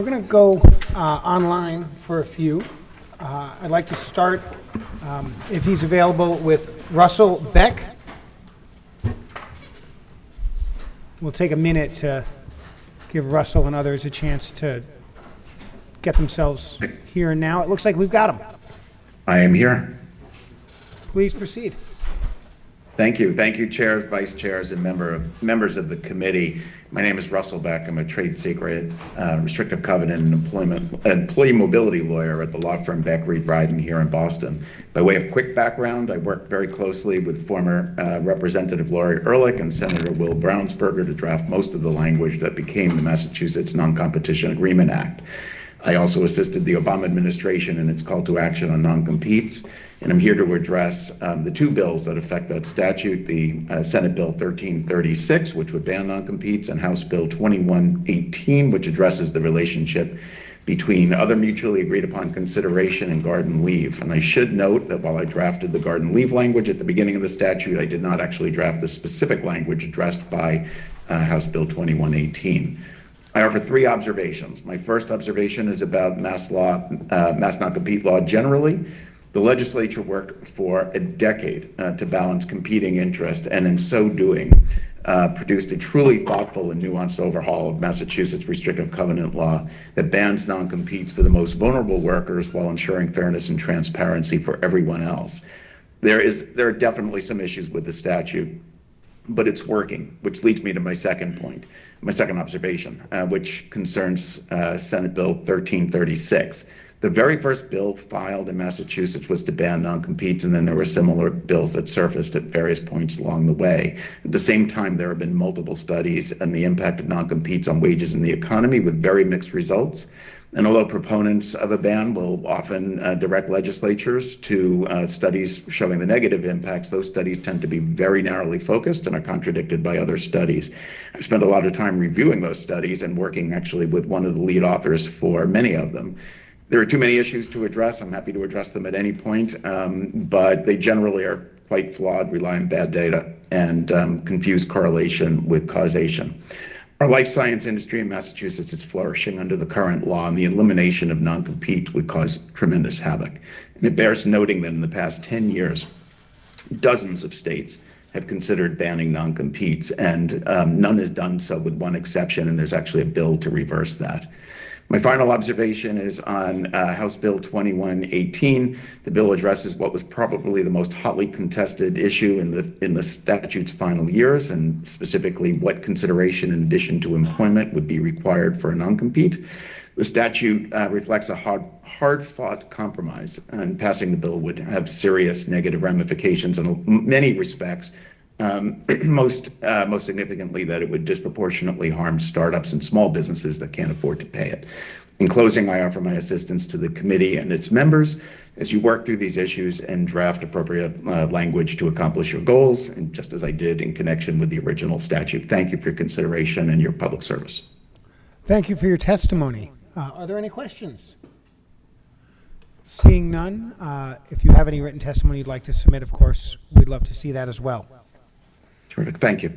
going to go online for a few. I'd like to start, if he's available, with Russell Beck. We'll take a minute to give Russell and others a chance to get themselves here and now. It looks like we've got him. I am here. Please proceed. Thank you. Thank you, chairs, vice chairs, and members of the committee. My name is Russell Beck. I'm a trade secret, restrictive covenant, and employee mobility lawyer at the law firm Beck, Reed Bryden here in Boston. By way of quick background, I worked very closely with former Representative Lori Ehrlich and Senator Will Brownsberger to draft most of the language that became the Massachusetts Non-Competition Agreement Act. I also assisted the Obama administration in its call to action on non-competes, and I'm here to address the two bills that affect that statute, the Senate Bill 1336, which would ban non-competes, and House Bill 2118, which addresses the relationship between other mutually agreed upon consideration and garden leave. And I should note that while I drafted the garden leave language at the beginning of the statute, I did not actually draft the specific language addressed by House Bill 2118. I offer three observations. My first observation is about mass non-compete law generally. The legislature worked for a decade to balance competing interest, and in so doing, produced a truly thoughtful and nuanced overhaul of Massachusetts restrictive covenant law that bans non-competes for the most vulnerable workers while ensuring fairness and transparency for everyone else. There are definitely some issues with the statute, but it's working, which leads me to my second point, my second observation, which concerns Senate Bill 1336. The very first bill filed in Massachusetts was to ban non-competes, and then there were similar bills that surfaced at various points along the way. At the same time, there have been multiple studies on the impact of non-competes on wages in the economy with very mixed results. And although proponents of a ban will often direct legislatures to studies showing the negative impacts, those studies tend to be very narrowly focused and are contradicted by other studies. I've spent a lot of time reviewing those studies and working actually with one of the lead authors for many of them. There are too many issues to address. I'm happy to address them at any point, but they generally are quite flawed, rely on bad data, and confuse correlation with causation. Our life science industry in Massachusetts is flourishing under the current law, and the elimination of non-compete would cause tremendous havoc. And it bears noting that in the past 10 years, dozens of states have considered banning non-competes, and none has done so with one exception, and there's actually a bill to reverse that. My final observation is on House Bill 2118. The bill addresses what was probably the most hotly contested issue in the statute's final years, and specifically what consideration in addition to employment would be required for a non-compete. The statute reflects a hard-fought compromise, and passing the bill would have serious negative ramifications in many respects. Most significantly, that it would disproportionately harm startups and small businesses that can't afford to pay it. In closing, I offer my assistance to the committee and its members as you work through these issues and draft appropriate language to accomplish your goals, and just as I did in connection with the original statute. Thank you for your consideration and your public service. Thank you for your testimony. Are there any questions? Seeing none, if you have any written testimony you'd like to submit, of course, we'd love to see that as well. Terrific. Thank you.